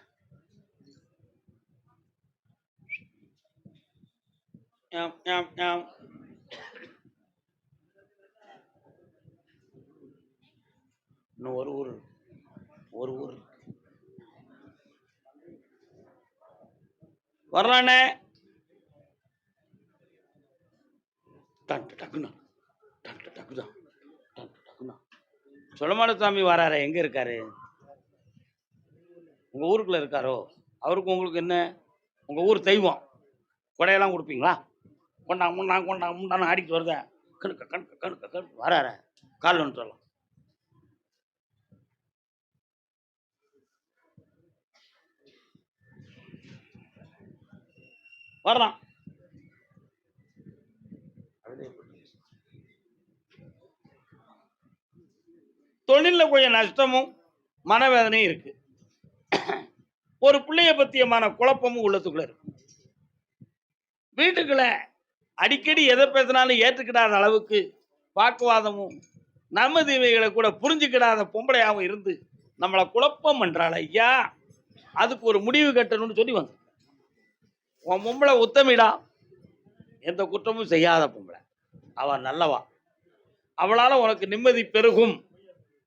Speaker 1: இன்னும் ஒரு ஊர் வரலானே. சுலமானசாமி வராரு, எங்க இருக்காரு? உங்க ஊருக்குள்ள இருக்காரோ? அவருக்கு உங்களுக்கு என்ன? உங்க ஊர் தெய்வம், கொடையெல்லாம் கொடுப்பீங்களா? கொண்டாங்க ஆடிட்டு வருத கணுக்க கணுக்க கணுக்க கணுக்க வராற. கால் ஒன்று சொல்லலாம். வரலாம். தொழில கொஞ்சம் நஷ்டமும் மனவேதனையும் இருக்கு. ஒரு பிள்ளைய பத்தியமான குழப்பமும் உள்ளத்துக்குள்ள இருக்கு. வீட்டுக்குள்ள அடிக்கடி எதை பேசினாலும் ஏற்றுக்கிடாத அளவுக்கு வாக்குவாதமும் நம்ம தீமைகளை கூட புரிஞ்சுக்கிடாத பொம்பளையாகவும் இருந்து நம்மளை குழப்பம் பண்றாள். ஐயா, அதுக்கு ஒரு முடிவு கட்டணும்னு சொல்லி வந்து, உன் பொம்பளை உத்தமிடா, எந்த குற்றமும் செய்யாத பொம்பளை, அவ நல்லவா, அவளால உனக்கு நிம்மதி பெருகும்.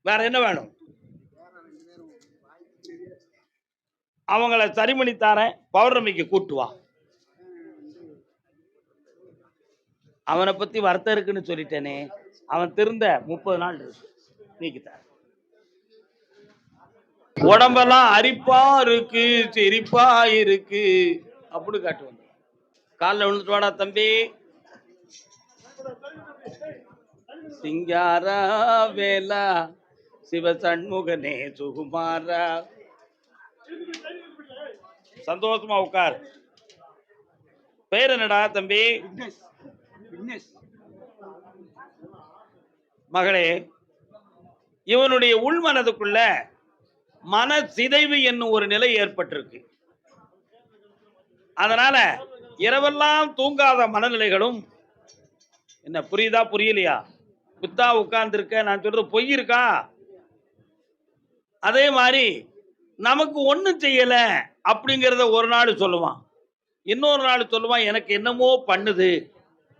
Speaker 1: வேற என்ன வேணும்? அவங்கள சரி பண்ணி தாரேன், பௌர்ணமிக்கு கூட்டுவா. அவனை பத்தி வருத்தம் இருக்குன்னு சொல்லிட்டேனே, அவன் திருந்த 30 நாள் இருக்கு, நீக்கித்தார். உடம்பெல்லாம் அரிப்பா இருக்கு, சிரிப்பா இருக்கு அப்படி காட்டுவாங்க. காலில் விழுந்துட்டு வாடா தம்பி. சிங்காரா வேலா சிவசண்முகனே சுகுமாரா. சந்தோஷமா உட்கார். பேர் என்னடா தம்பி? மகளே, இவனுடைய உள்மனதுக்குள்ள மன சிதைவு என்னும் ஒரு நிலை ஏற்பட்டிருக்கு. அதனால இரவெல்லாம் தூங்காத மனநிலைகளும். என்ன புரியுதா புரியலையா? புத்தா உட்கார்ந்துருக்க, நான் சொல்றது பொய் இருக்கா? அதே மாதிரி நமக்கு ஒன்றும் செய்யல அப்படிங்கிறத ஒரு நாள் சொல்லுவான், இன்னொரு நாள் சொல்லுவான் எனக்கு என்னமோ பண்ணுது,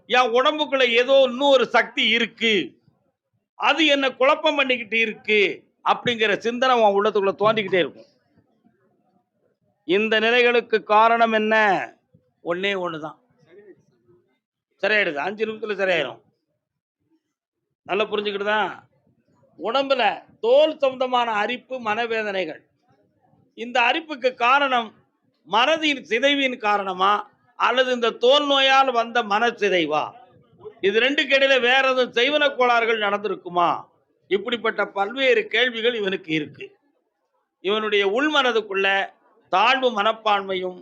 Speaker 1: என் உடம்புக்குள்ள ஏதோ இன்னும் ஒரு சக்தி இருக்கு, அது என்ன குழப்பம் பண்ணிக்கிட்டு இருக்கு அப்படிங்கிற சிந்தனை உன் உள்ளத்துக்குள்ள தோண்டிக்கிட்டே இருக்கும். இந்த நிலைகளுக்கு காரணம் என்ன? ஒண்ணே ஒண்ணுதான். சரியாயிடுது, 5 நிமிஷத்துல சரியாயிரும். நல்லா புரிஞ்சுக்கிட்டுதா? உடம்புல தோல் சம்பந்தமான அரிப்பு, மனவேதனைகள். இந்த அரிப்புக்கு காரணம் மனதின் சிதைவின் காரணமா அல்லது இந்த தோல் நோயால் வந்த மன சிதைவா? இது ரெண்டுக்கு இடையில வேற எதுவும் செய்வன கோளாறுகள் நடந்திருக்குமா? இப்படிப்பட்ட பல்வேறு கேள்விகள் இவனுக்கு இருக்கு. இவனுடைய உள்மனதுக்குள்ள தாழ்வு மனப்பான்மையும்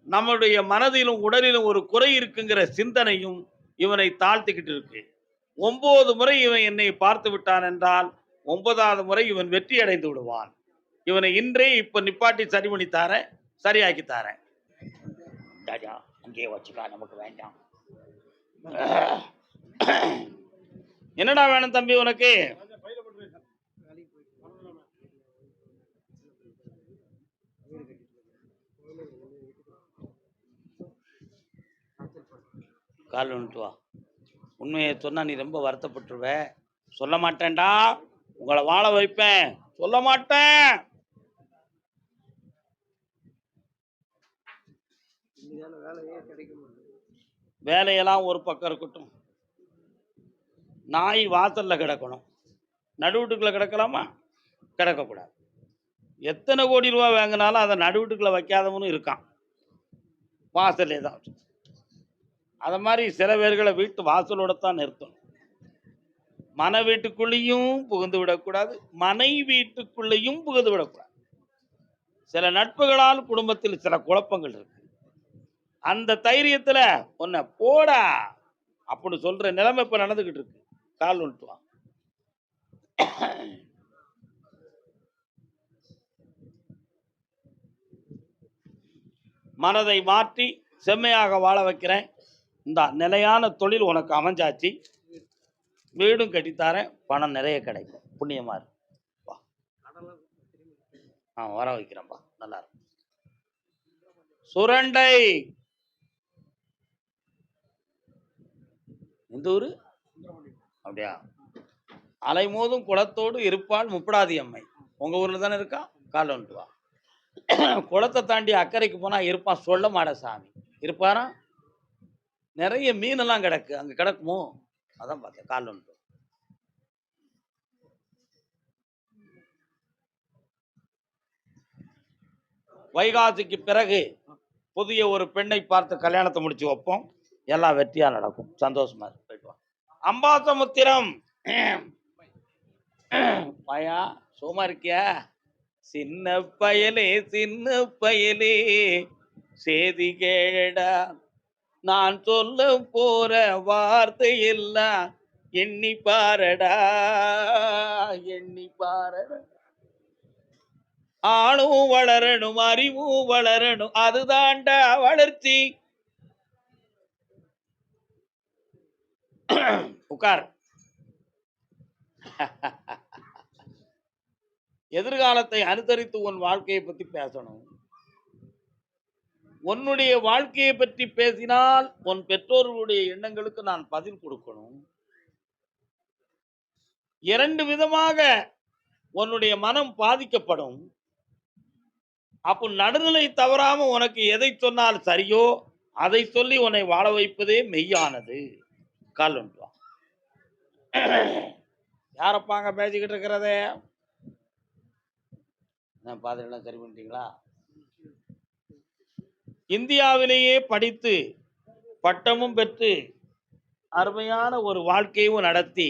Speaker 1: நம்முடைய மனதிலும் உடலிலும் ஒரு குறை இருக்குங்கிற சிந்தனையும் இவனை தாழ்த்திக்கிட்டு இருக்கு. 9 முறை இவன் என்னை பார்த்து விட்டான் என்றால் 9வது முறை இவன் வெற்றி அடைந்து விடுவான். இவனை இன்றே இப்ப நிப்பாட்டி சரி பண்ணி தாரேன், சரியாக்கி தாரேன். ராஜா அங்கேயே வச்சுக்கா, நமக்கு வேண்டாம். என்னடா வேணும் தம்பி உனக்கு? கால் வந்துட்டு வா. உண்மையை சொன்னா நீ ரொம்ப வருத்தப்பட்டுருவ. சொல்ல மாட்டேன்டா, உங்களை வாழ வைப்பேன். சொல்ல மாட்டேன். வேலையெல்லாம் ஒரு பக்கம் இருக்கட்டும். நாய் வாசல்ல கிடக்கணும், நடுவீட்டுக்குள்ள கிடக்கலாமா? கிடக்கக்கூடாது. எத்தனை கோடி ரூபா வாங்கினாலும் அதை நடுவீட்டுக்குள்ள வைக்காதவனும் இருக்கான், வாசல்லே தான். அத மாதிரி சில பேர்களை வீட்டு வாசலோட தான் நிறுத்தணும். மன வீட்டுக்குள்ளேயும் புகுந்து விடக்கூடாது, மனை வீட்டுக்குள்ளேயும் புகுந்து விடக்கூடாது. சில நட்புகளால் குடும்பத்தில் சில குழப்பங்கள் இருக்கு. அந்த தைரியத்துல உன்னை போடா அப்படி சொல்ற நிலைமை இப்ப நடந்துகிட்டு இருக்கு. கால் வந்துட்டு வா. மனதை மாற்றி செம்மையாக வாழ வைக்கிறேன். இந்த நிலையான தொழில் உனக்கு அமைஞ்சாச்சு, வீடும் கட்டித்தாரேன், பணம் நிறைய கிடைக்கும். புண்ணியமா இருக்கு. வர வைக்கிறேன்பா, நல்லா இருக்கும். சுரண்டை எந்த ஊரு? அப்படியா? அலைமோதும் குளத்தோடு இருப்பாள் முப்படாதி அம்மை. உங்க ஊர்ல தானே இருக்கா? கால் வந்துட்டு வா. குளத்தை தாண்டி அக்கறைக்கு போனா இருப்பான் சொல்ல மாட சாமி. இருப்பாரா? நிறைய மீனெல்லாம் கிடக்கு, அங்க கிடக்குமோ? அதான் பார்த்தேன். கால் வந்துட்டு. வைகாசிக்கு பிறகு புதிய ஒரு பெண்ணை பார்த்து கல்யாணத்தை முடிச்சு வைப்போம். எல்லாம் வெற்றியா நடக்கும். சந்தோஷமா இருக்கு. போயிட்டு வா. அம்பாசமுத்திரம் பயா சும்மா இருக்கியா? சின்ன பயலே சின்ன பயலே சேதி கேடா, நான் சொல்ல போற வார்த்தை எல்லாம் எண்ணி பாரடா, எண்ணி பாரடா. ஆணும் வளரணும், அறிவும் வளரணும், அதுதான்டா வளர்ச்சி. உட்கார். எதிர்காலத்தை அனுசரித்து உன் வாழ்க்கையை பத்தி பேசணும். உன்னுடைய வாழ்க்கையை பற்றி பேசினால் உன் பெற்றோர்களுடைய எண்ணங்களுக்கு நான் பதில் கொடுக்கணும். 2 விதமாக உன்னுடைய மனம் பாதிக்கப்படும். அப்போ நடுநிலை தவறாம உனக்கு எதை சொன்னால் சரியோ அதை சொல்லி உன்னை வாழ வைப்பதே மெய்யானது. கால் வந்துட்டு வா. யாரப்பாங்க பேசிக்கிட்டு இருக்கிறதே? பாதிரெல்லாம் சரி பண்ணிட்டீங்களா? இந்தியாவிலேயே படித்து பட்டமும் பெற்று அருமையான ஒரு வாழ்க்கையும் நடத்தி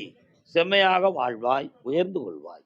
Speaker 1: செம்மையாக வாழ்வாய், உயர்ந்து கொள்வாய்.